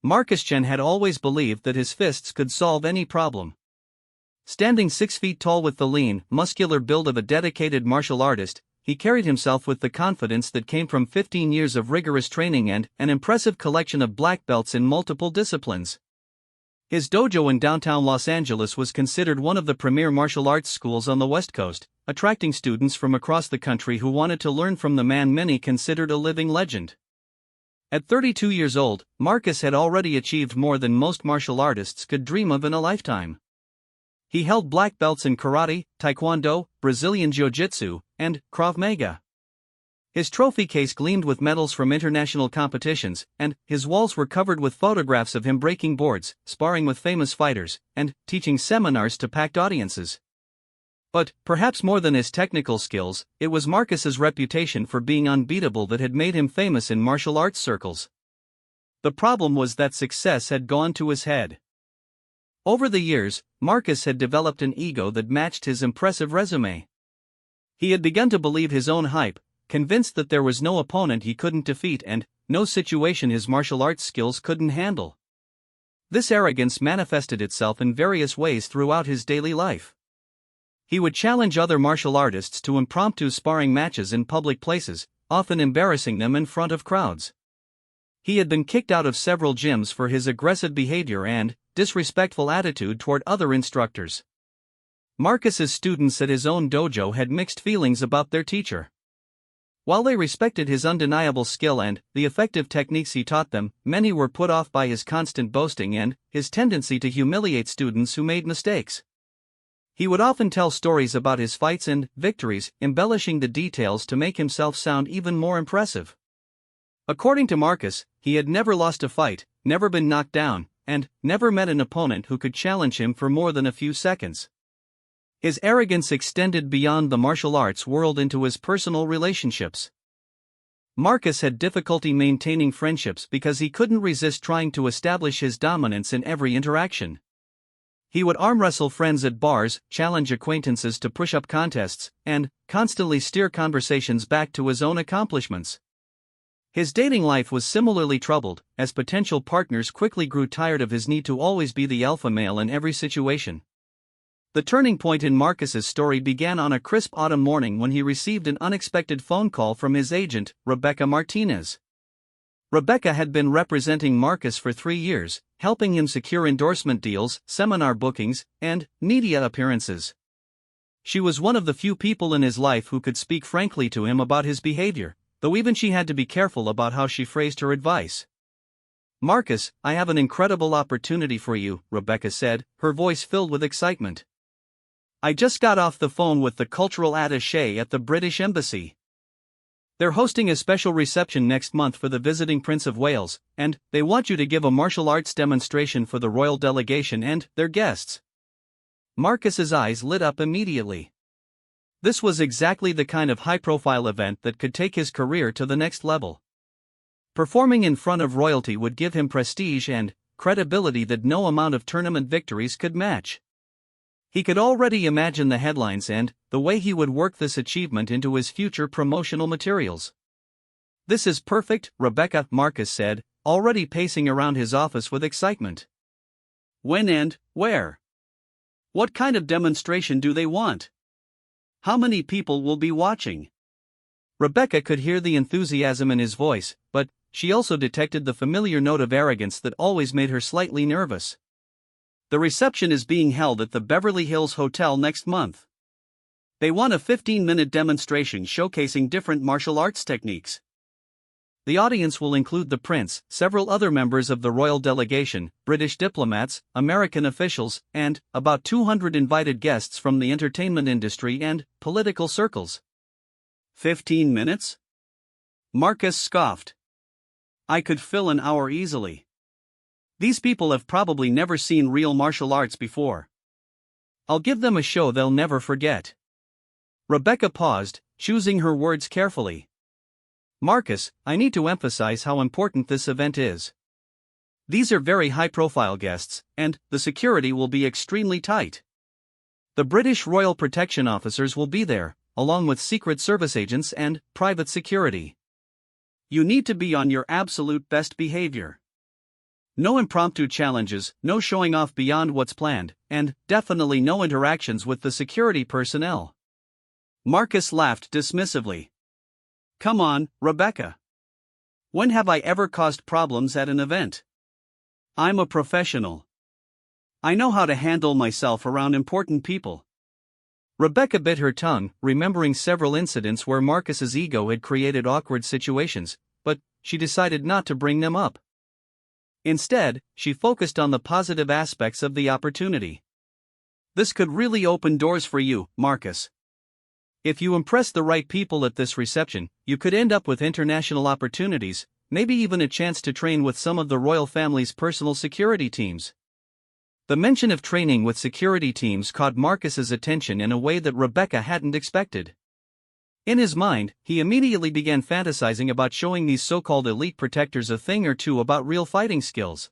Marcus Chen had always believed that his fists could solve any problem. Standing 6 feet tall with the lean, muscular build of a dedicated martial artist, he carried himself with the confidence that came from 15 years of rigorous training and an impressive collection of black belts in multiple disciplines. His dojo in downtown Los Angeles was considered one of the premier martial arts schools on the West Coast, attracting students from across the country who wanted to learn from the man many considered a living legend. At 32 years old, Marcus had already achieved more than most martial artists could dream of in a lifetime. He held black belts in karate, taekwondo, Brazilian jiu-jitsu, and Krav Maga. His trophy case gleamed with medals from international competitions, and his walls were covered with photographs of him breaking boards, sparring with famous fighters, and teaching seminars to packed audiences. But, perhaps more than his technical skills, it was Marcus's reputation for being unbeatable that had made him famous in martial arts circles. The problem was that success had gone to his head. Over the years, Marcus had developed an ego that matched his impressive resume. He had begun to believe his own hype, convinced that there was no opponent he couldn't defeat and no situation his martial arts skills couldn't handle. This arrogance manifested itself in various ways throughout his daily life. He would challenge other martial artists to impromptu sparring matches in public places, often embarrassing them in front of crowds. He had been kicked out of several gyms for his aggressive behavior and disrespectful attitude toward other instructors. Marcus's students at his own dojo had mixed feelings about their teacher. While they respected his undeniable skill and the effective techniques he taught them, many were put off by his constant boasting and his tendency to humiliate students who made mistakes. He would often tell stories about his fights and victories, embellishing the details to make himself sound even more impressive. According to Marcus, he had never lost a fight, never been knocked down, and never met an opponent who could challenge him for more than a few seconds. His arrogance extended beyond the martial arts world into his personal relationships. Marcus had difficulty maintaining friendships because he couldn't resist trying to establish his dominance in every interaction. He would arm wrestle friends at bars, challenge acquaintances to push-up contests, and constantly steer conversations back to his own accomplishments. His dating life was similarly troubled, as potential partners quickly grew tired of his need to always be the alpha male in every situation. The turning point in Marcus's story began on a crisp autumn morning when he received an unexpected phone call from his agent, Rebecca Martinez. Rebecca had been representing Marcus for 3 years, helping him secure endorsement deals, seminar bookings, and media appearances. She was one of the few people in his life who could speak frankly to him about his behavior, though even she had to be careful about how she phrased her advice. "Marcus, I have an incredible opportunity for you," Rebecca said, her voice filled with excitement. "I just got off the phone with the cultural attaché at the British Embassy. They're hosting a special reception next month for the visiting Prince of Wales, and they want you to give a martial arts demonstration for the royal delegation and their guests." Marcus's eyes lit up immediately. This was exactly the kind of high-profile event that could take his career to the next level. Performing in front of royalty would give him prestige and credibility that no amount of tournament victories could match. He could already imagine the headlines and the way he would work this achievement into his future promotional materials. "This is perfect, Rebecca," Marcus said, already pacing around his office with excitement. "When and where? What kind of demonstration do they want? How many people will be watching?" Rebecca could hear the enthusiasm in his voice, but she also detected the familiar note of arrogance that always made her slightly nervous. "The reception is being held at the Beverly Hills Hotel next month. They want a 15-minute demonstration showcasing different martial arts techniques. The audience will include the prince, several other members of the royal delegation, British diplomats, American officials, and about 200 invited guests from the entertainment industry and political circles." 15 minutes? Marcus scoffed. "I could fill an hour easily. These people have probably never seen real martial arts before. I'll give them a show they'll never forget." Rebecca paused, choosing her words carefully. "Marcus, I need to emphasize how important this event is. These are very high-profile guests, and the security will be extremely tight. The British Royal Protection Officers will be there, along with Secret Service agents and private security. You need to be on your absolute best behavior. No impromptu challenges, no showing off beyond what's planned, and definitely no interactions with the security personnel. Marcus laughed dismissively. Come on, Rebecca. When have I ever caused problems at an event? I'm a professional. I know how to handle myself around important people. Rebecca bit her tongue, remembering several incidents where Marcus's ego had created awkward situations, but she decided not to bring them up. Instead, she focused on the positive aspects of the opportunity. This could really open doors for you, Marcus. If you impress the right people at this reception, you could end up with international opportunities, maybe even a chance to train with some of the royal family's personal security teams. The mention of training with security teams caught Marcus's attention in a way that Rebecca hadn't expected. In his mind, he immediately began fantasizing about showing these so-called elite protectors a thing or two about real fighting skills.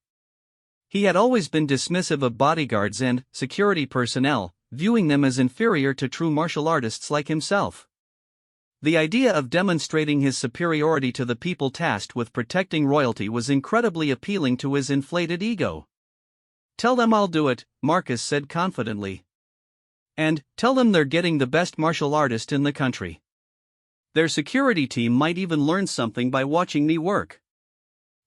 He had always been dismissive of bodyguards and security personnel, viewing them as inferior to true martial artists like himself. The idea of demonstrating his superiority to the people tasked with protecting royalty was incredibly appealing to his inflated ego. Tell them I'll do it, Marcus said confidently. And tell them they're getting the best martial artist in the country. Their security team might even learn something by watching me work.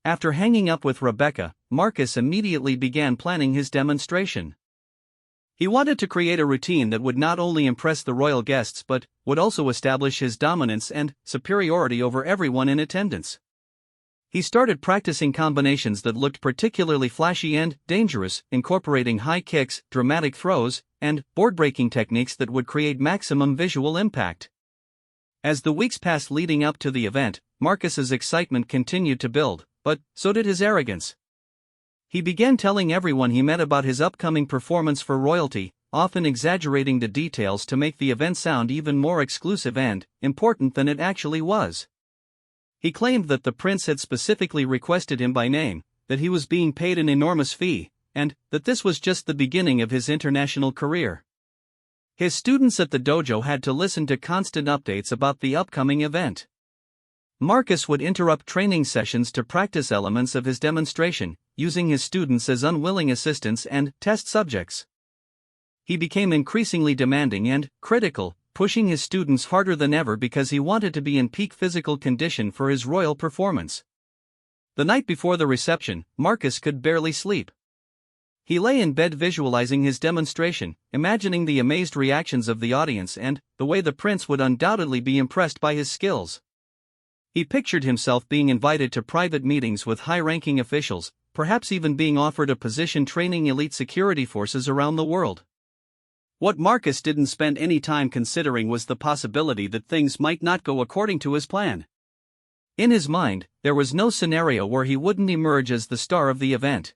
After hanging up with Rebecca, Marcus immediately began planning his demonstration. He wanted to create a routine that would not only impress the royal guests but would also establish his dominance and superiority over everyone in attendance. He started practicing combinations that looked particularly flashy and dangerous, incorporating high kicks, dramatic throws, and board-breaking techniques that would create maximum visual impact. As the weeks passed leading up to the event, Marcus's excitement continued to build, but so did his arrogance. He began telling everyone he met about his upcoming performance for royalty, often exaggerating the details to make the event sound even more exclusive and important than it actually was. He claimed that the prince had specifically requested him by name, that he was being paid an enormous fee, and that this was just the beginning of his international career. His students at the dojo had to listen to constant updates about the upcoming event. Marcus would interrupt training sessions to practice elements of his demonstration, using his students as unwilling assistants and test subjects. He became increasingly demanding and critical, pushing his students harder than ever because he wanted to be in peak physical condition for his royal performance. The night before the reception, Marcus could barely sleep. He lay in bed visualizing his demonstration, imagining the amazed reactions of the audience and the way the prince would undoubtedly be impressed by his skills. He pictured himself being invited to private meetings with high-ranking officials, perhaps even being offered a position training elite security forces around the world. What Marcus didn't spend any time considering was the possibility that things might not go according to his plan. In his mind, there was no scenario where he wouldn't emerge as the star of the event.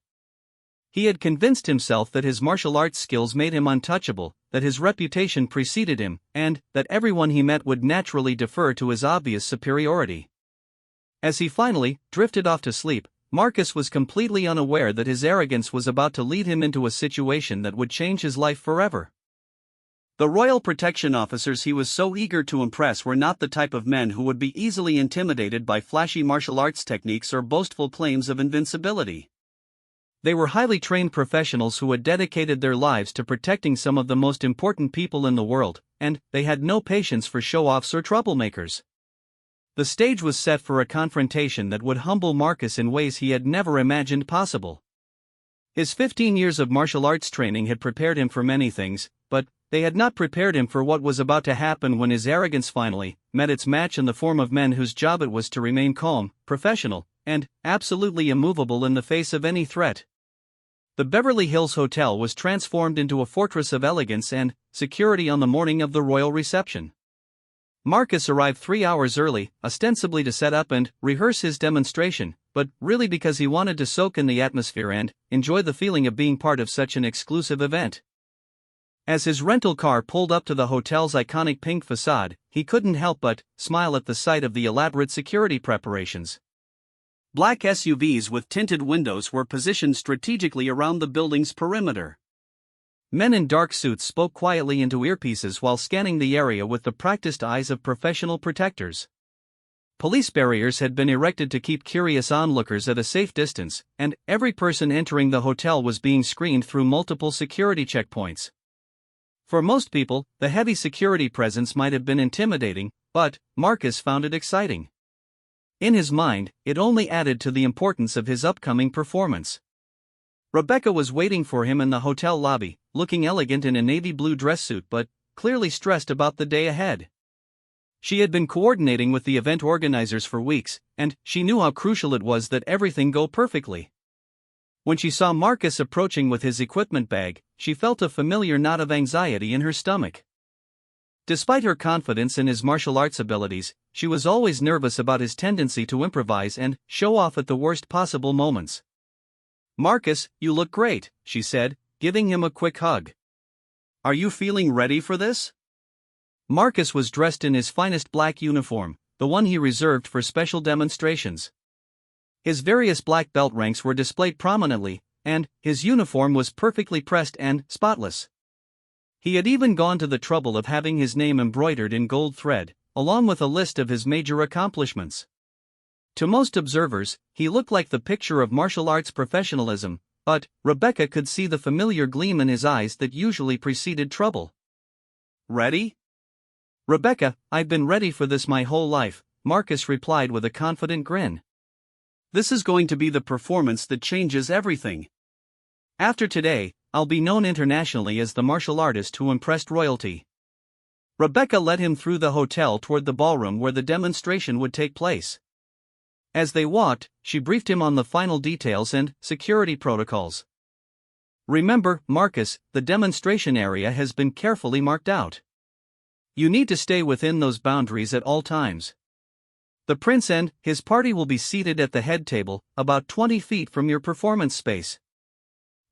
He had convinced himself that his martial arts skills made him untouchable, that his reputation preceded him, and that everyone he met would naturally defer to his obvious superiority. As he finally drifted off to sleep, Marcus was completely unaware that his arrogance was about to lead him into a situation that would change his life forever. The royal protection officers he was so eager to impress were not the type of men who would be easily intimidated by flashy martial arts techniques or boastful claims of invincibility. They were highly trained professionals who had dedicated their lives to protecting some of the most important people in the world, and they had no patience for show-offs or troublemakers. The stage was set for a confrontation that would humble Marcus in ways he had never imagined possible. His 15 years of martial arts training had prepared him for many things, but they had not prepared him for what was about to happen when his arrogance finally met its match in the form of men whose job it was to remain calm, professional, and absolutely immovable in the face of any threat. The Beverly Hills Hotel was transformed into a fortress of elegance and security on the morning of the royal reception. Marcus arrived 3 hours early, ostensibly to set up and rehearse his demonstration, but really because he wanted to soak in the atmosphere and enjoy the feeling of being part of such an exclusive event. As his rental car pulled up to the hotel's iconic pink facade, he couldn't help but smile at the sight of the elaborate security preparations. Black SUVs with tinted windows were positioned strategically around the building's perimeter. Men in dark suits spoke quietly into earpieces while scanning the area with the practiced eyes of professional protectors. Police barriers had been erected to keep curious onlookers at a safe distance, and every person entering the hotel was being screened through multiple security checkpoints. For most people, the heavy security presence might have been intimidating, but Marcus found it exciting. In his mind, it only added to the importance of his upcoming performance. Rebecca was waiting for him in the hotel lobby, looking elegant in a navy blue dress suit but clearly stressed about the day ahead. She had been coordinating with the event organizers for weeks, and she knew how crucial it was that everything go perfectly. When she saw Marcus approaching with his equipment bag, she felt a familiar knot of anxiety in her stomach. Despite her confidence in his martial arts abilities, she was always nervous about his tendency to improvise and show off at the worst possible moments. "Marcus, you look great," she said, giving him a quick hug. "Are you feeling ready for this?" Marcus was dressed in his finest black uniform, the one he reserved for special demonstrations. His various black belt ranks were displayed prominently, and his uniform was perfectly pressed and spotless. He had even gone to the trouble of having his name embroidered in gold thread, along with a list of his major accomplishments. To most observers, he looked like the picture of martial arts professionalism, but Rebecca could see the familiar gleam in his eyes that usually preceded trouble. "Ready?" "Rebecca, I've been ready for this my whole life," Marcus replied with a confident grin. "This is going to be the performance that changes everything. After today, I'll be known internationally as the martial artist who impressed royalty." Rebecca led him through the hotel toward the ballroom where the demonstration would take place. As they walked, she briefed him on the final details and security protocols. "Remember, Marcus, the demonstration area has been carefully marked out. You need to stay within those boundaries at all times. The prince and his party will be seated at the head table, about 20 feet from your performance space.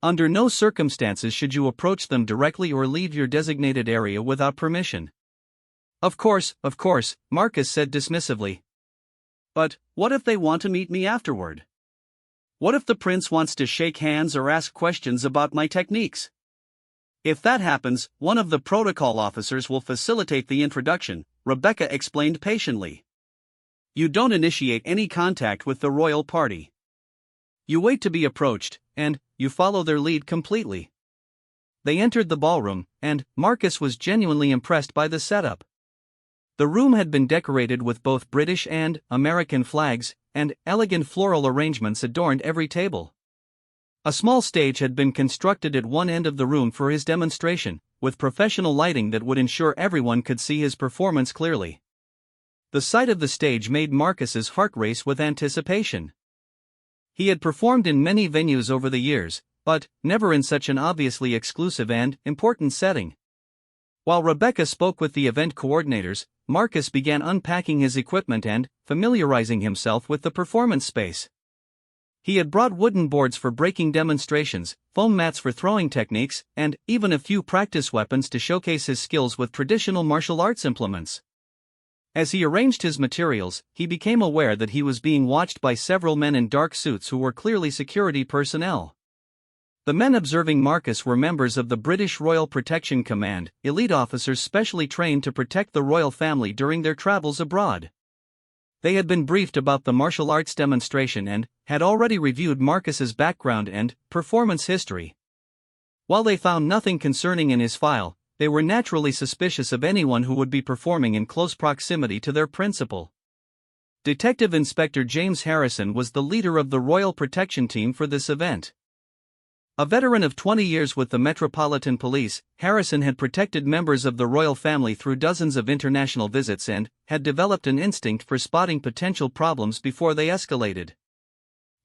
Under no circumstances should you approach them directly or leave your designated area without permission." Of course," Marcus said dismissively. "But what if they want to meet me afterward? What if the prince wants to shake hands or ask questions about my techniques? If that happens, one of the protocol officers will facilitate the introduction," Rebecca explained patiently. "You don't initiate any contact with the royal party. You wait to be approached, and you follow their lead completely." They entered the ballroom, and Marcus was genuinely impressed by the setup. The room had been decorated with both British and American flags, and elegant floral arrangements adorned every table. A small stage had been constructed at one end of the room for his demonstration, with professional lighting that would ensure everyone could see his performance clearly. The sight of the stage made Marcus's heart race with anticipation. He had performed in many venues over the years, but never in such an obviously exclusive and important setting. While Rebecca spoke with the event coordinators, Marcus began unpacking his equipment and familiarizing himself with the performance space. He had brought wooden boards for breaking demonstrations, foam mats for throwing techniques, and even a few practice weapons to showcase his skills with traditional martial arts implements. As he arranged his materials, he became aware that he was being watched by several men in dark suits who were clearly security personnel. The men observing Marcus were members of the British Royal Protection Command, elite officers specially trained to protect the royal family during their travels abroad. They had been briefed about the martial arts demonstration and had already reviewed Marcus's background and performance history. While they found nothing concerning in his file, they were naturally suspicious of anyone who would be performing in close proximity to their principal. Detective Inspector James Harrison was the leader of the Royal Protection Team for this event. A veteran of 20 years with the Metropolitan Police, Harrison had protected members of the royal family through dozens of international visits and had developed an instinct for spotting potential problems before they escalated.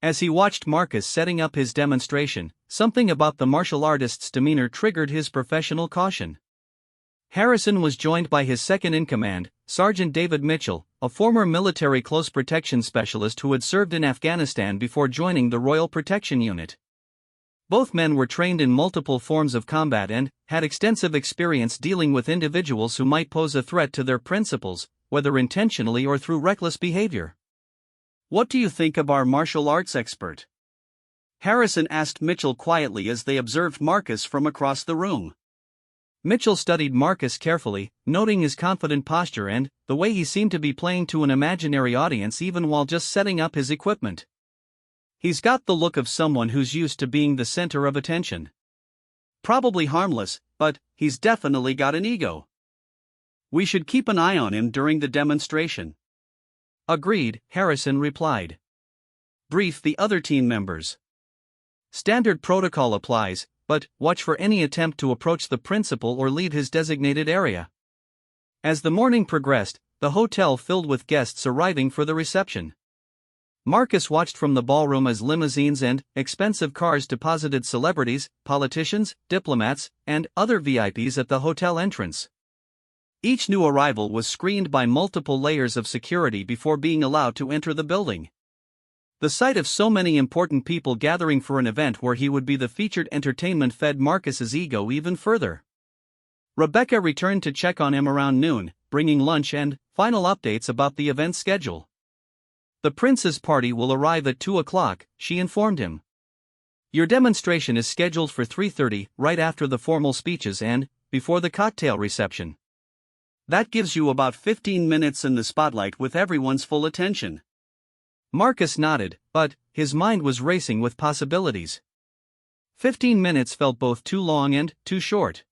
As he watched Marcus setting up his demonstration, something about the martial artist's demeanor triggered his professional caution. Harrison was joined by his second-in-command, Sergeant David Mitchell, a former military close protection specialist who had served in Afghanistan before joining the Royal Protection Unit. Both men were trained in multiple forms of combat and had extensive experience dealing with individuals who might pose a threat to their principles, whether intentionally or through reckless behavior. "What do you think of our martial arts expert?" Harrison asked Mitchell quietly as they observed Marcus from across the room. Mitchell studied Marcus carefully, noting his confident posture and the way he seemed to be playing to an imaginary audience even while just setting up his equipment. He's got the look of someone who's used to being the center of attention. Probably harmless, but he's definitely got an ego. We should keep an eye on him during the demonstration. Agreed, Harrison replied. Brief the other team members. Standard protocol applies, but watch for any attempt to approach the principal or leave his designated area. As the morning progressed, the hotel filled with guests arriving for the reception. Marcus watched from the ballroom as limousines and expensive cars deposited celebrities, politicians, diplomats, and other VIPs at the hotel entrance. Each new arrival was screened by multiple layers of security before being allowed to enter the building. The sight of so many important people gathering for an event where he would be the featured entertainment fed Marcus's ego even further. Rebecca returned to check on him around noon, bringing lunch and final updates about the event schedule. The prince's party will arrive at 2 o'clock, she informed him. Your demonstration is scheduled for 3:30, right after the formal speeches and before the cocktail reception. That gives you about 15 minutes in the spotlight with everyone's full attention. Marcus nodded, but his mind was racing with possibilities. 15 minutes felt both too long and too short.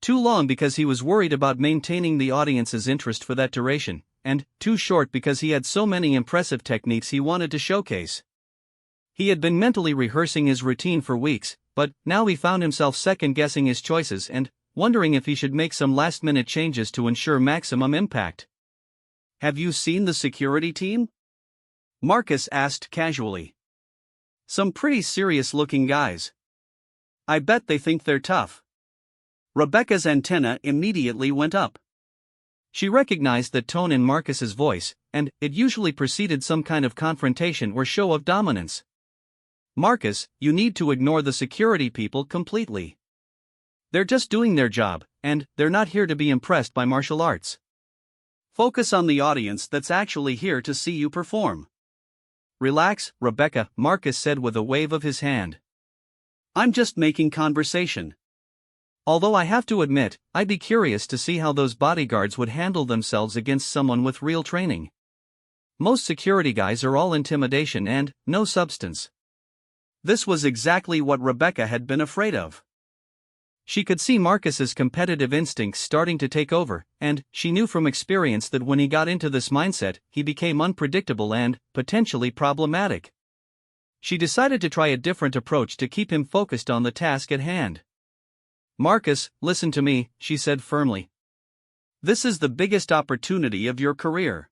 Too long because he was worried about maintaining the audience's interest for that duration, and too short because he had so many impressive techniques he wanted to showcase. He had been mentally rehearsing his routine for weeks, but now he found himself second-guessing his choices and wondering if he should make some last-minute changes to ensure maximum impact. Have you seen the security team? Marcus asked casually. Some pretty serious-looking guys. I bet they think they're tough. Rebecca's antenna immediately went up. She recognized the tone in Marcus's voice, and it usually preceded some kind of confrontation or show of dominance. Marcus, you need to ignore the security people completely. They're just doing their job, and they're not here to be impressed by martial arts. Focus on the audience that's actually here to see you perform. Relax, Rebecca, Marcus said with a wave of his hand. I'm just making conversation. Although I have to admit, I'd be curious to see how those bodyguards would handle themselves against someone with real training. Most security guys are all intimidation and no substance. This was exactly what Rebecca had been afraid of. She could see Marcus's competitive instincts starting to take over, and she knew from experience that when he got into this mindset, he became unpredictable and potentially problematic. She decided to try a different approach to keep him focused on the task at hand. Marcus, listen to me, she said firmly. This is the biggest opportunity of your career.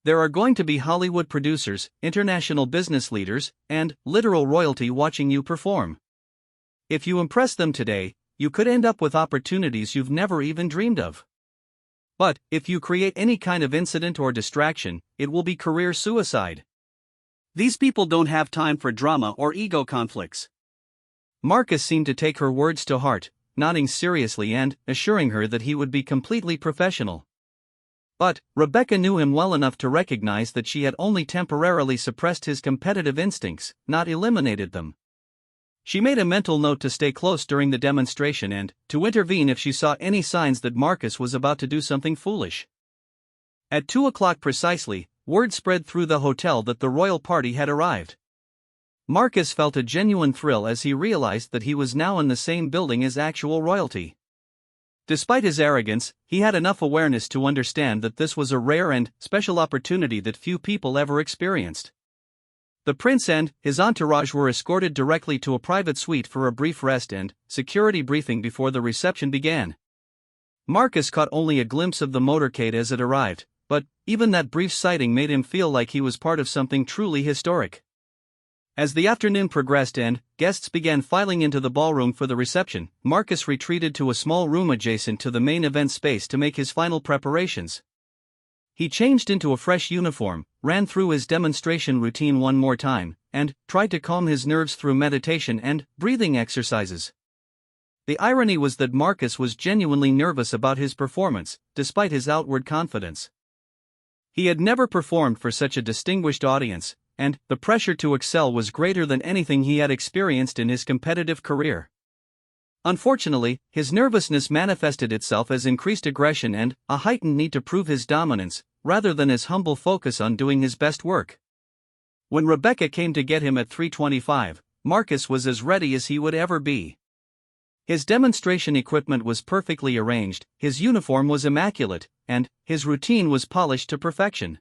There are going to be Hollywood producers, international business leaders, and literal royalty watching you perform. If you impress them today, you could end up with opportunities you've never even dreamed of. But if you create any kind of incident or distraction, it will be career suicide. These people don't have time for drama or ego conflicts. Marcus seemed to take her words to heart, nodding seriously and assuring her that he would be completely professional. But Rebecca knew him well enough to recognize that she had only temporarily suppressed his competitive instincts, not eliminated them. She made a mental note to stay close during the demonstration and to intervene if she saw any signs that Marcus was about to do something foolish. At 2 o'clock precisely, word spread through the hotel that the royal party had arrived. Marcus felt a genuine thrill as he realized that he was now in the same building as actual royalty. Despite his arrogance, he had enough awareness to understand that this was a rare and special opportunity that few people ever experienced. The prince and his entourage were escorted directly to a private suite for a brief rest and security briefing before the reception began. Marcus caught only a glimpse of the motorcade as it arrived, but even that brief sighting made him feel like he was part of something truly historic. As the afternoon progressed and guests began filing into the ballroom for the reception, Marcus retreated to a small room adjacent to the main event space to make his final preparations. He changed into a fresh uniform, ran through his demonstration routine one more time, and tried to calm his nerves through meditation and breathing exercises. The irony was that Marcus was genuinely nervous about his performance, despite his outward confidence. He had never performed for such a distinguished audience, and the pressure to excel was greater than anything he had experienced in his competitive career. Unfortunately, his nervousness manifested itself as increased aggression and a heightened need to prove his dominance, rather than his humble focus on doing his best work. When Rebecca came to get him at 3:25, Marcus was as ready as he would ever be. His demonstration equipment was perfectly arranged, his uniform was immaculate, and his routine was polished to perfection.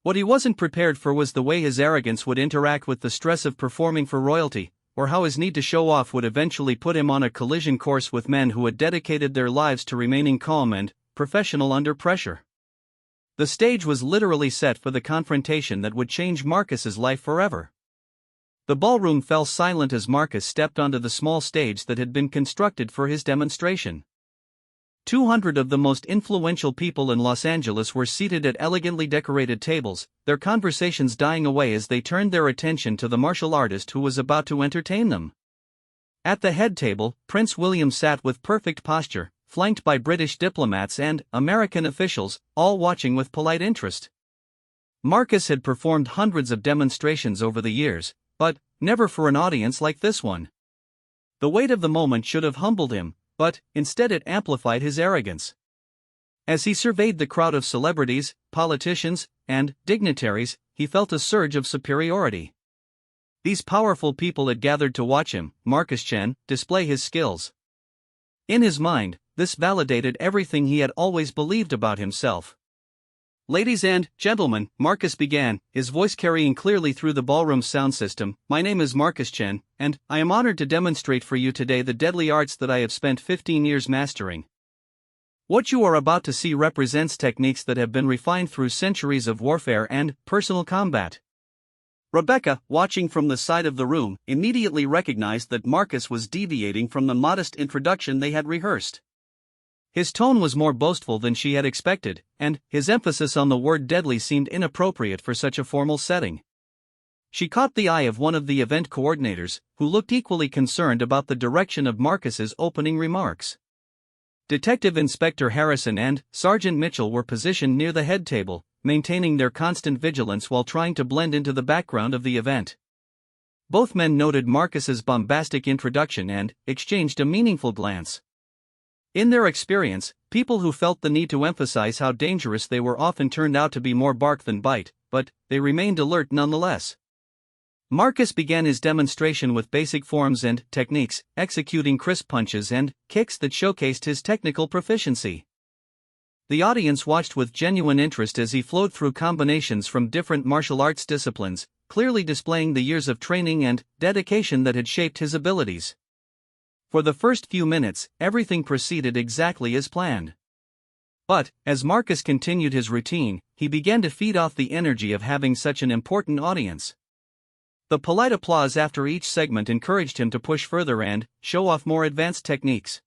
What he wasn't prepared for was the way his arrogance would interact with the stress of performing for royalty, or how his need to show off would eventually put him on a collision course with men who had dedicated their lives to remaining calm and professional under pressure. The stage was literally set for the confrontation that would change Marcus's life forever. The ballroom fell silent as Marcus stepped onto the small stage that had been constructed for his demonstration. 200 of the most influential people in Los Angeles were seated at elegantly decorated tables, their conversations dying away as they turned their attention to the martial artist who was about to entertain them. At the head table, Prince William sat with perfect posture, flanked by British diplomats and American officials, all watching with polite interest. Marcus had performed hundreds of demonstrations over the years, but never for an audience like this one. The weight of the moment should have humbled him, but instead it amplified his arrogance. As he surveyed the crowd of celebrities, politicians, and dignitaries, he felt a surge of superiority. These powerful people had gathered to watch him, Marcus Chen, display his skills. In his mind, this validated everything he had always believed about himself. "Ladies and gentlemen," Marcus began, his voice carrying clearly through the ballroom's sound system, "my name is Marcus Chen, and I am honored to demonstrate for you today the deadly arts that I have spent 15 years mastering. What you are about to see represents techniques that have been refined through centuries of warfare and personal combat." Rebecca, watching from the side of the room, immediately recognized that Marcus was deviating from the modest introduction they had rehearsed. His tone was more boastful than she had expected, and his emphasis on the word deadly seemed inappropriate for such a formal setting. She caught the eye of one of the event coordinators, who looked equally concerned about the direction of Marcus's opening remarks. Detective Inspector Harrison and Sergeant Mitchell were positioned near the head table, maintaining their constant vigilance while trying to blend into the background of the event. Both men noted Marcus's bombastic introduction and exchanged a meaningful glance. In their experience, people who felt the need to emphasize how dangerous they were often turned out to be more bark than bite, but they remained alert nonetheless. Marcus began his demonstration with basic forms and techniques, executing crisp punches and kicks that showcased his technical proficiency. The audience watched with genuine interest as he flowed through combinations from different martial arts disciplines, clearly displaying the years of training and dedication that had shaped his abilities. For the first few minutes, everything proceeded exactly as planned. But, as Marcus continued his routine, he began to feed off the energy of having such an important audience. The polite applause after each segment encouraged him to push further and show off more advanced techniques.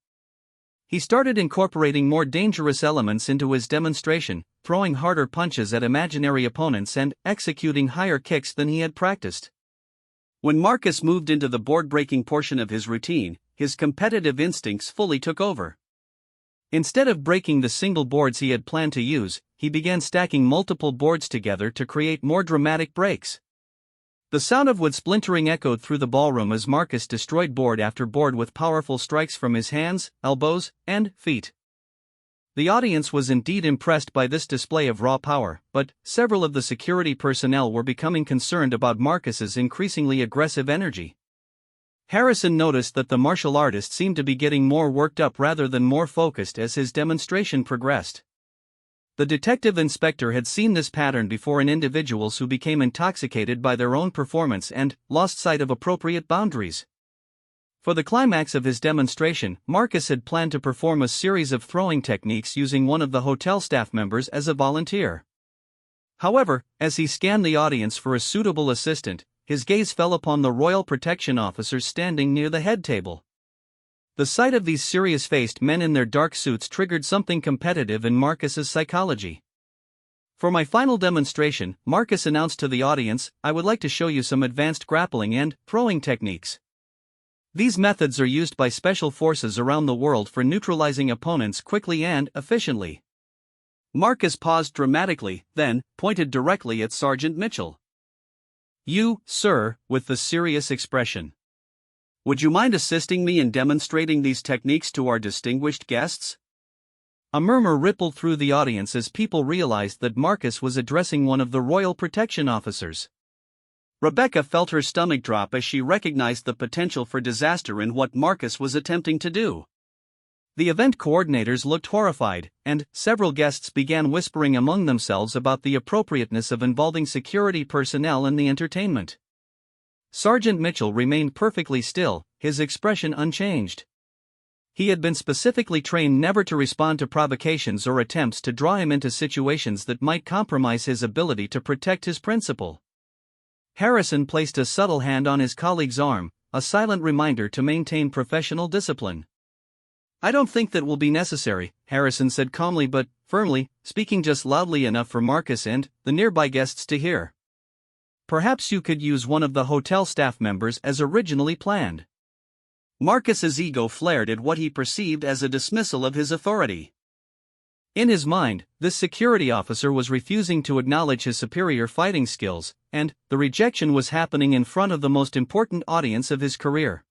He started incorporating more dangerous elements into his demonstration, throwing harder punches at imaginary opponents and executing higher kicks than he had practiced. When Marcus moved into the board-breaking portion of his routine, his competitive instincts fully took over. Instead of breaking the single boards he had planned to use, he began stacking multiple boards together to create more dramatic breaks. The sound of wood splintering echoed through the ballroom as Marcus destroyed board after board with powerful strikes from his hands, elbows, and feet. The audience was indeed impressed by this display of raw power, but several of the security personnel were becoming concerned about Marcus's increasingly aggressive energy. Harrison noticed that the martial artist seemed to be getting more worked up rather than more focused as his demonstration progressed. The detective inspector had seen this pattern before in individuals who became intoxicated by their own performance and lost sight of appropriate boundaries. For the climax of his demonstration, Marcus had planned to perform a series of throwing techniques using one of the hotel staff members as a volunteer. However, as he scanned the audience for a suitable assistant, his gaze fell upon the Royal Protection officers standing near the head table. The sight of these serious-faced men in their dark suits triggered something competitive in Marcus's psychology. "For my final demonstration," Marcus announced to the audience, "I would like to show you some advanced grappling and throwing techniques. These methods are used by special forces around the world for neutralizing opponents quickly and efficiently." Marcus paused dramatically, then pointed directly at Sergeant Mitchell. "You, sir," with the serious expression. Would you mind assisting me in demonstrating these techniques to our distinguished guests? A murmur rippled through the audience as people realized that Marcus was addressing one of the royal protection officers. Rebecca felt her stomach drop as she recognized the potential for disaster in what Marcus was attempting to do. The event coordinators looked horrified, and several guests began whispering among themselves about the appropriateness of involving security personnel in the entertainment. Sergeant Mitchell remained perfectly still, his expression unchanged. He had been specifically trained never to respond to provocations or attempts to draw him into situations that might compromise his ability to protect his principal. Harrison placed a subtle hand on his colleague's arm, a silent reminder to maintain professional discipline. "I don't think that will be necessary," Harrison said calmly but firmly, speaking just loudly enough for Marcus and the nearby guests to hear. "Perhaps you could use one of the hotel staff members as originally planned." Marcus's ego flared at what he perceived as a dismissal of his authority. In his mind, this security officer was refusing to acknowledge his superior fighting skills, and the rejection was happening in front of the most important audience of his career.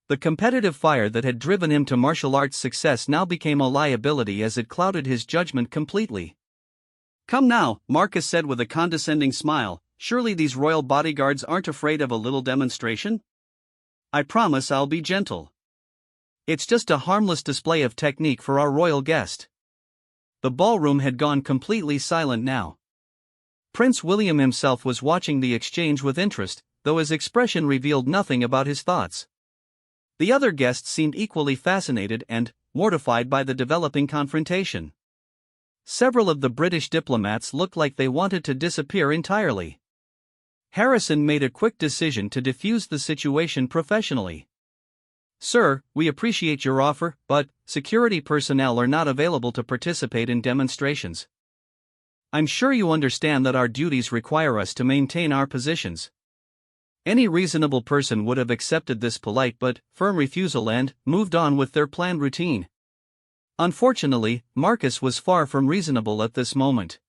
The competitive fire that had driven him to martial arts success now became a liability as it clouded his judgment completely. "Come now," Marcus said with a condescending smile, "surely these royal bodyguards aren't afraid of a little demonstration? I promise I'll be gentle. It's just a harmless display of technique for our royal guest." The ballroom had gone completely silent now. Prince William himself was watching the exchange with interest, though his expression revealed nothing about his thoughts. The other guests seemed equally fascinated and mortified by the developing confrontation. Several of the British diplomats looked like they wanted to disappear entirely. Harrison made a quick decision to defuse the situation professionally. "Sir, we appreciate your offer, but security personnel are not available to participate in demonstrations. I'm sure you understand that our duties require us to maintain our positions." Any reasonable person would have accepted this polite but firm refusal and moved on with their planned routine. Unfortunately, Marcus was far from reasonable at this moment.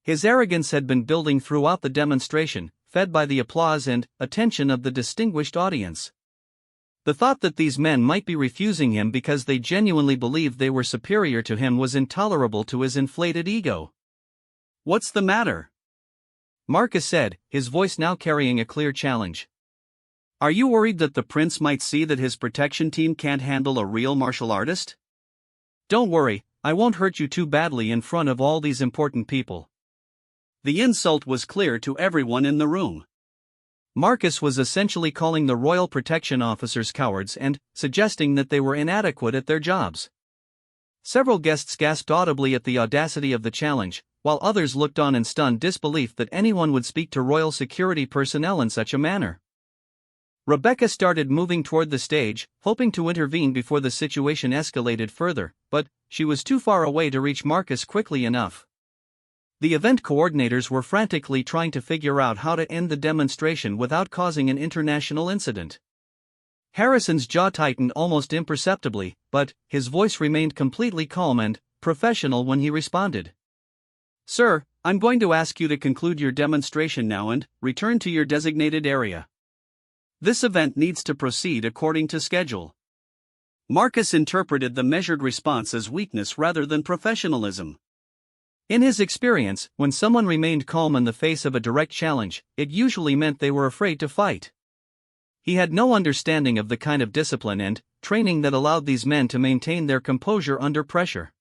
His arrogance had been building throughout the demonstration, fed by the applause and attention of the distinguished audience. The thought that these men might be refusing him because they genuinely believed they were superior to him was intolerable to his inflated ego. "What's the matter?" Marcus said, his voice now carrying a clear challenge. "Are you worried that the prince might see that his protection team can't handle a real martial artist?" "Don't worry, I won't hurt you too badly in front of all these important people." The insult was clear to everyone in the room. Marcus was essentially calling the royal protection officers cowards and suggesting that they were inadequate at their jobs. Several guests gasped audibly at the audacity of the challenge, while others looked on in stunned disbelief that anyone would speak to royal security personnel in such a manner. Rebecca started moving toward the stage, hoping to intervene before the situation escalated further, but she was too far away to reach Marcus quickly enough. The event coordinators were frantically trying to figure out how to end the demonstration without causing an international incident. Harrison's jaw tightened almost imperceptibly, but his voice remained completely calm and professional when he responded. "Sir, I'm going to ask you to conclude your demonstration now and return to your designated area. This event needs to proceed according to schedule." Marcus interpreted the measured response as weakness rather than professionalism. In his experience, when someone remained calm in the face of a direct challenge, it usually meant they were afraid to fight. He had no understanding of the kind of discipline and training that allowed these men to maintain their composure under pressure.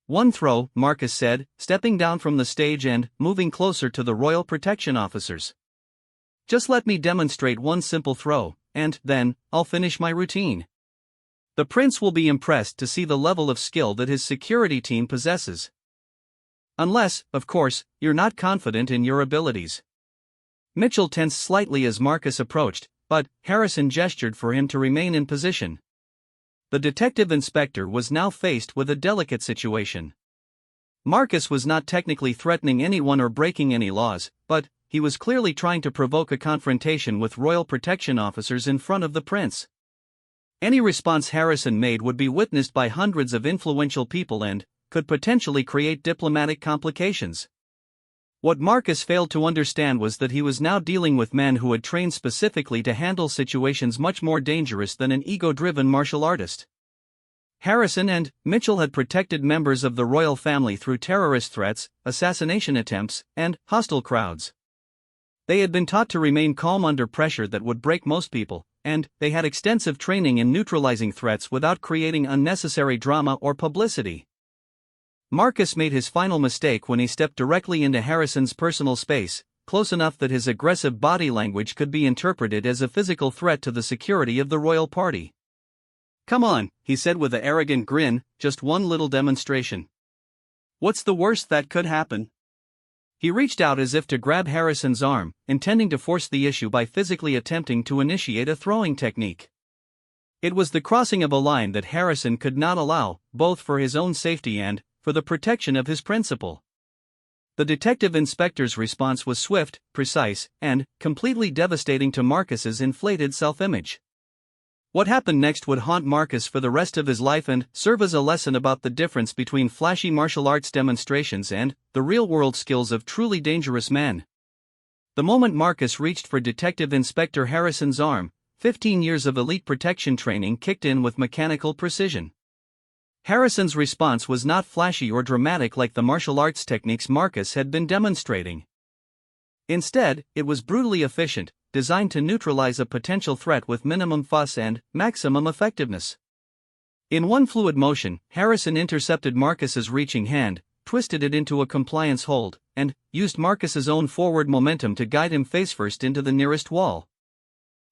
"One throw," Marcus said, stepping down from the stage and moving closer to the royal protection officers. "Just let me demonstrate one simple throw, and then I'll finish my routine. The prince will be impressed to see the level of skill that his security team possesses. Unless, of course, you're not confident in your abilities." Mitchell tensed slightly as Marcus approached, but Harrison gestured for him to remain in position. The detective inspector was now faced with a delicate situation. Marcus was not technically threatening anyone or breaking any laws, but he was clearly trying to provoke a confrontation with royal protection officers in front of the prince. Any response Harrison made would be witnessed by hundreds of influential people and could potentially create diplomatic complications. What Marcus failed to understand was that he was now dealing with men who had trained specifically to handle situations much more dangerous than an ego-driven martial artist. Harrison and Mitchell had protected members of the royal family through terrorist threats, assassination attempts, and hostile crowds. They had been taught to remain calm under pressure that would break most people, and they had extensive training in neutralizing threats without creating unnecessary drama or publicity. Marcus made his final mistake when he stepped directly into Harrison's personal space, close enough that his aggressive body language could be interpreted as a physical threat to the security of the royal party. "Come on," he said with an arrogant grin, "just one little demonstration. What's the worst that could happen?" He reached out as if to grab Harrison's arm, intending to force the issue by physically attempting to initiate a throwing technique. It was the crossing of a line that Harrison could not allow, both for his own safety and for the protection of his principal. The detective inspector's response was swift, precise, and completely devastating to Marcus's inflated self-image. What happened next would haunt Marcus for the rest of his life and serve as a lesson about the difference between flashy martial arts demonstrations and the real-world skills of truly dangerous men. The moment Marcus reached for Detective Inspector Harrison's arm, 15 years of elite protection training kicked in with mechanical precision. Harrison's response was not flashy or dramatic like the martial arts techniques Marcus had been demonstrating. Instead, it was brutally efficient, designed to neutralize a potential threat with minimum fuss and maximum effectiveness. In one fluid motion, Harrison intercepted Marcus's reaching hand, twisted it into a compliance hold, and used Marcus's own forward momentum to guide him face-first into the nearest wall.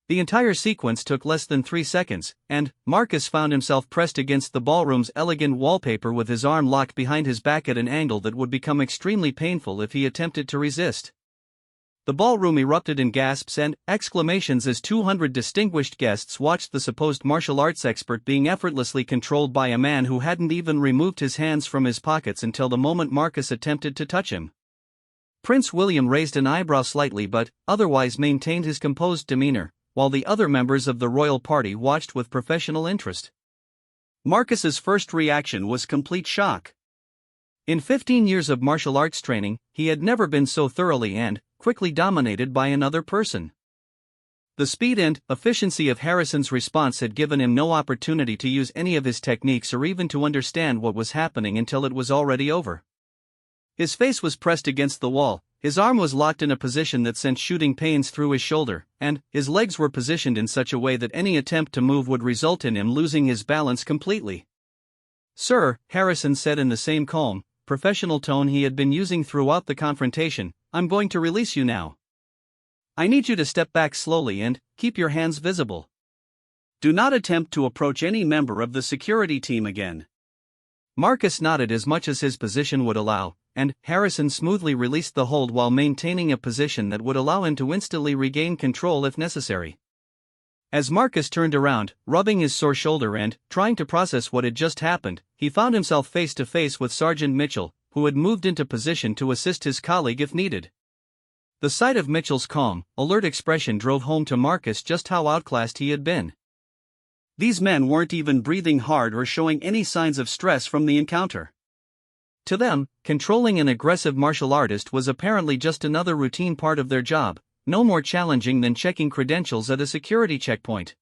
The entire sequence took less than 3 seconds, and Marcus found himself pressed against the ballroom's elegant wallpaper with his arm locked behind his back at an angle that would become extremely painful if he attempted to resist. The ballroom erupted in gasps and exclamations as 200 distinguished guests watched the supposed martial arts expert being effortlessly controlled by a man who hadn't even removed his hands from his pockets until the moment Marcus attempted to touch him. Prince William raised an eyebrow slightly but otherwise maintained his composed demeanor, while the other members of the royal party watched with professional interest. Marcus's first reaction was complete shock. In 15 years of martial arts training, he had never been so thoroughly and quickly dominated by another person. The speed and efficiency of Harrison's response had given him no opportunity to use any of his techniques or even to understand what was happening until it was already over. His face was pressed against the wall, his arm was locked in a position that sent shooting pains through his shoulder, and his legs were positioned in such a way that any attempt to move would result in him losing his balance completely. "Sir," Harrison said in the same calm, professional tone he had been using throughout the confrontation, "I'm going to release you now. I need you to step back slowly and keep your hands visible. Do not attempt to approach any member of the security team again." Marcus nodded as much as his position would allow, and Harrison smoothly released the hold while maintaining a position that would allow him to instantly regain control if necessary. As Marcus turned around, rubbing his sore shoulder and trying to process what had just happened, he found himself face to face with Sergeant Mitchell, who had moved into position to assist his colleague if needed. The sight of Mitchell's calm, alert expression drove home to Marcus just how outclassed he had been. These men weren't even breathing hard or showing any signs of stress from the encounter. To them, controlling an aggressive martial artist was apparently just another routine part of their job, no more challenging than checking credentials at a security checkpoint.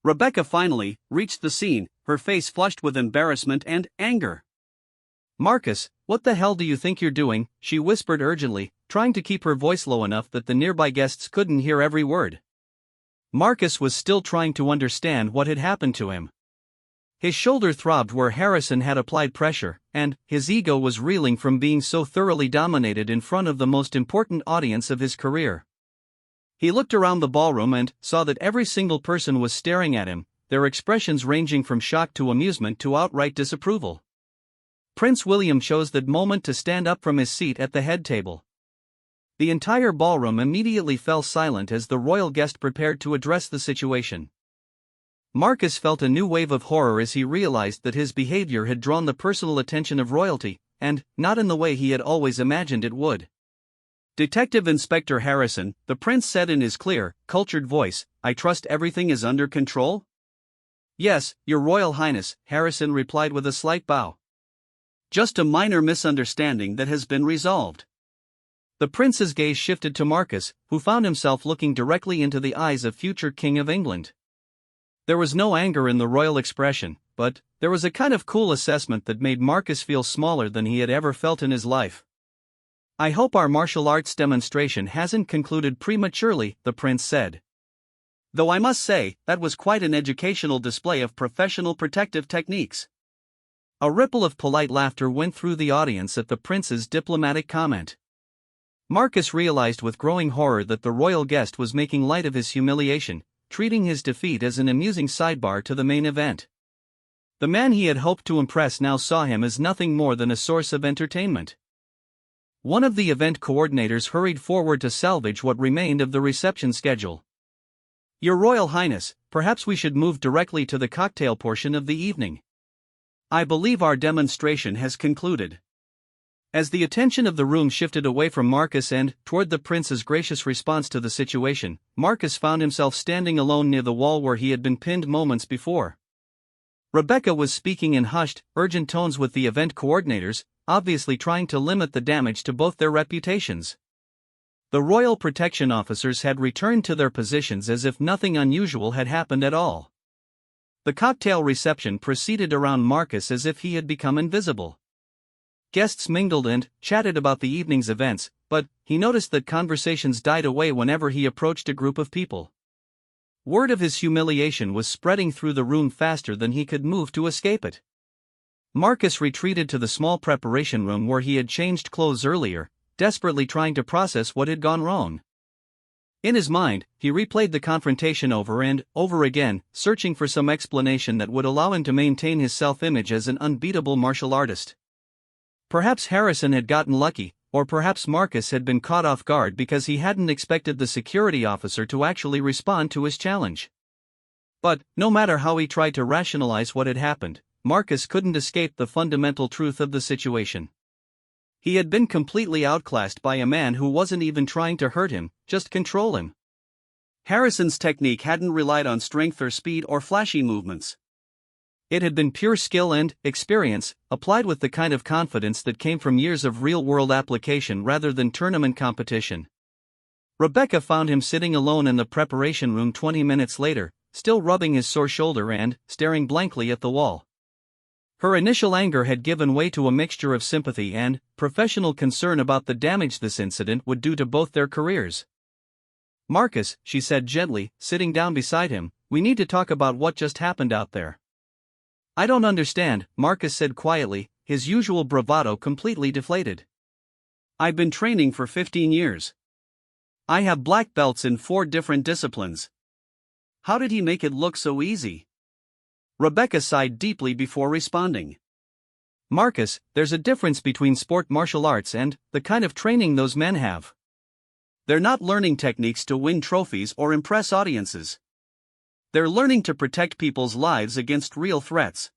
Rebecca finally reached the scene, her face flushed with embarrassment and anger. "Marcus, what the hell do you think you're doing?" she whispered urgently, trying to keep her voice low enough that the nearby guests couldn't hear every word. Marcus was still trying to understand what had happened to him. His shoulder throbbed where Harrison had applied pressure, and his ego was reeling from being so thoroughly dominated in front of the most important audience of his career. He looked around the ballroom and saw that every single person was staring at him, their expressions ranging from shock to amusement to outright disapproval. Prince William chose that moment to stand up from his seat at the head table. The entire ballroom immediately fell silent as the royal guest prepared to address the situation. Marcus felt a new wave of horror as he realized that his behavior had drawn the personal attention of royalty, and not in the way he had always imagined it would. "Detective Inspector Harrison," the prince said in his clear, cultured voice, "I trust everything is under control?" "Yes, Your Royal Highness," Harrison replied with a slight bow. "Just a minor misunderstanding that has been resolved. The prince's gaze shifted to Marcus, who found himself looking directly into the eyes of future King of England. There was no anger in the royal expression, but there was a kind of cool assessment that made Marcus feel smaller than he had ever felt in his life. "I hope our martial arts demonstration hasn't concluded prematurely," the prince said. "Though I must say, that was quite an educational display of professional protective techniques." A ripple of polite laughter went through the audience at the prince's diplomatic comment. Marcus realized with growing horror that the royal guest was making light of his humiliation, treating his defeat as an amusing sidebar to the main event. The man he had hoped to impress now saw him as nothing more than a source of entertainment. One of the event coordinators hurried forward to salvage what remained of the reception schedule. "Your Royal Highness, perhaps we should move directly to the cocktail portion of the evening. I believe our demonstration has concluded." As the attention of the room shifted away from Marcus and toward the prince's gracious response to the situation, Marcus found himself standing alone near the wall where he had been pinned moments before. Rebecca was speaking in hushed, urgent tones with the event coordinators, obviously trying to limit the damage to both their reputations. The royal protection officers had returned to their positions as if nothing unusual had happened at all. The cocktail reception proceeded around Marcus as if he had become invisible. Guests mingled and chatted about the evening's events, but he noticed that conversations died away whenever he approached a group of people. Word of his humiliation was spreading through the room faster than he could move to escape it. Marcus retreated to the small preparation room where he had changed clothes earlier, desperately trying to process what had gone wrong. In his mind, he replayed the confrontation over and over again, searching for some explanation that would allow him to maintain his self-image as an unbeatable martial artist. Perhaps Harrison had gotten lucky, or perhaps Marcus had been caught off guard because he hadn't expected the security officer to actually respond to his challenge. But, no matter how he tried to rationalize what had happened, Marcus couldn't escape the fundamental truth of the situation. He had been completely outclassed by a man who wasn't even trying to hurt him, just control him. Harrison's technique hadn't relied on strength or speed or flashy movements. It had been pure skill and experience, applied with the kind of confidence that came from years of real-world application rather than tournament competition. Rebecca found him sitting alone in the preparation room 20 minutes later, still rubbing his sore shoulder and staring blankly at the wall. Her initial anger had given way to a mixture of sympathy and professional concern about the damage this incident would do to both their careers. "Marcus," she said gently, sitting down beside him, "we need to talk about what just happened out there." "I don't understand," Marcus said quietly, his usual bravado completely deflated. "I've been training for 15 years. I have black belts in 4 different disciplines. How did he make it look so easy?" Rebecca sighed deeply before responding. "Marcus, there's a difference between sport martial arts and the kind of training those men have. They're not learning techniques to win trophies or impress audiences. They're learning to protect people's lives against real threats.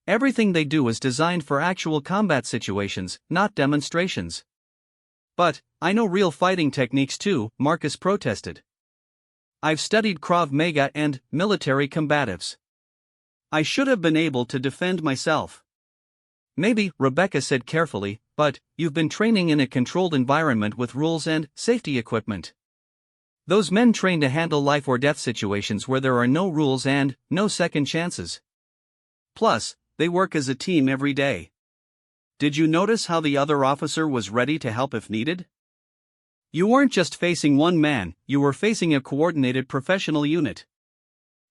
Everything they do is designed for actual combat situations, not demonstrations." "But I know real fighting techniques too," Marcus protested. "I've studied Krav Maga and military combatives. I should have been able to defend myself." "Maybe," Rebecca said carefully, "but you've been training in a controlled environment with rules and safety equipment. Those men train to handle life or death situations where there are no rules and no second chances. Plus, they work as a team every day. Did you notice how the other officer was ready to help if needed? You weren't just facing one man, you were facing a coordinated professional unit."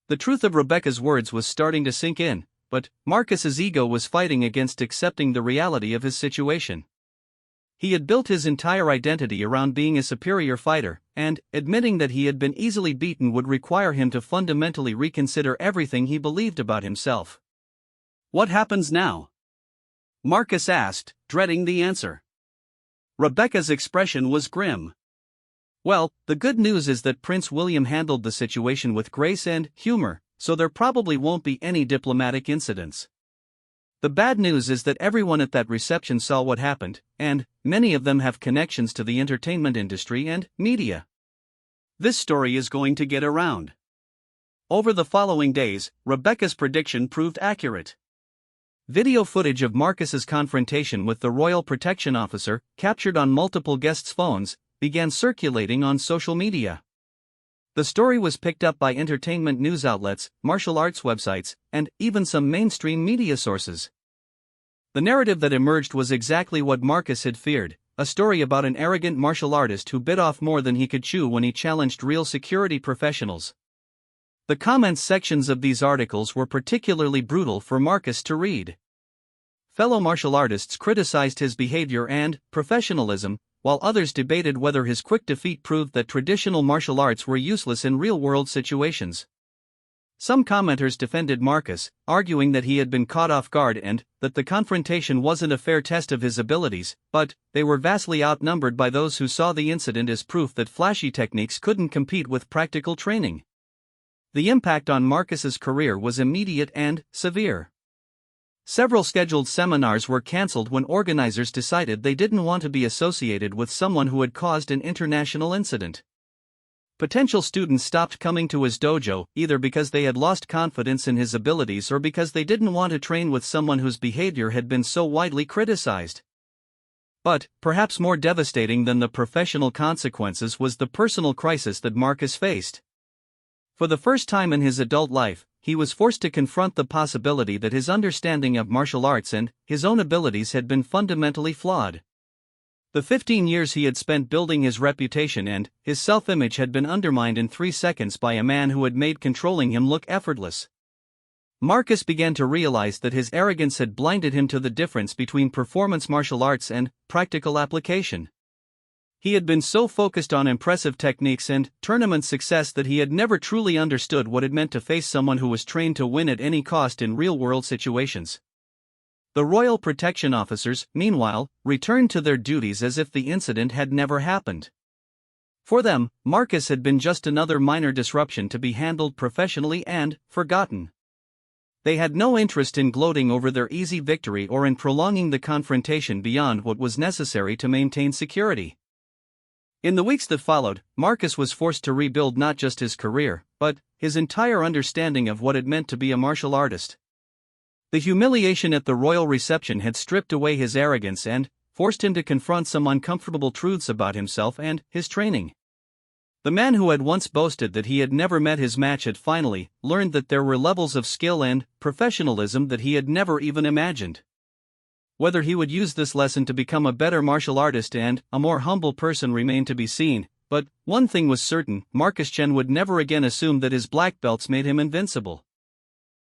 The truth of Rebecca's words was starting to sink in, but Marcus's ego was fighting against accepting the reality of his situation. He had built his entire identity around being a superior fighter, and admitting that he had been easily beaten would require him to fundamentally reconsider everything he believed about himself. "What happens now?" Marcus asked, dreading the answer. Rebecca's expression was grim. "Well, the good news is that Prince William handled the situation with grace and humor, so there probably won't be any diplomatic incidents. The bad news is that everyone at that reception saw what happened, and many of them have connections to the entertainment industry and media. This story is going to get around." Over the following days, Rebecca's prediction proved accurate. Video footage of Marcus's confrontation with the royal protection officer, captured on multiple guests' phones, began circulating on social media. The story was picked up by entertainment news outlets, martial arts websites, and even some mainstream media sources. The narrative that emerged was exactly what Marcus had feared, a story about an arrogant martial artist who bit off more than he could chew when he challenged real security professionals. The comments sections of these articles were particularly brutal for Marcus to read. Fellow martial artists criticized his behavior and professionalism, while others debated whether his quick defeat proved that traditional martial arts were useless in real-world situations. Some commenters defended Marcus, arguing that he had been caught off guard and that the confrontation wasn't a fair test of his abilities, but they were vastly outnumbered by those who saw the incident as proof that flashy techniques couldn't compete with practical training. The impact on Marcus's career was immediate and severe. Several scheduled seminars were cancelled when organizers decided they didn't want to be associated with someone who had caused an international incident. Potential students stopped coming to his dojo, either because they had lost confidence in his abilities or because they didn't want to train with someone whose behavior had been so widely criticized. But, perhaps more devastating than the professional consequences was the personal crisis that Marcus faced. For the first time in his adult life, he was forced to confront the possibility that his understanding of martial arts and his own abilities had been fundamentally flawed. The 15 years he had spent building his reputation and his self-image had been undermined in 3 seconds by a man who had made controlling him look effortless. Marcus began to realize that his arrogance had blinded him to the difference between performance martial arts and practical application. He had been so focused on impressive techniques and tournament success that he had never truly understood what it meant to face someone who was trained to win at any cost in real-world situations. The royal protection officers, meanwhile, returned to their duties as if the incident had never happened. For them, Marcus had been just another minor disruption to be handled professionally and forgotten. They had no interest in gloating over their easy victory or in prolonging the confrontation beyond what was necessary to maintain security. In the weeks that followed, Marcus was forced to rebuild not just his career, but his entire understanding of what it meant to be a martial artist. The humiliation at the royal reception had stripped away his arrogance and forced him to confront some uncomfortable truths about himself and his training. The man who had once boasted that he had never met his match had finally learned that there were levels of skill and professionalism that he had never even imagined. Whether he would use this lesson to become a better martial artist and a more humble person remained to be seen, but one thing was certain: Marcus Chen would never again assume that his black belts made him invincible.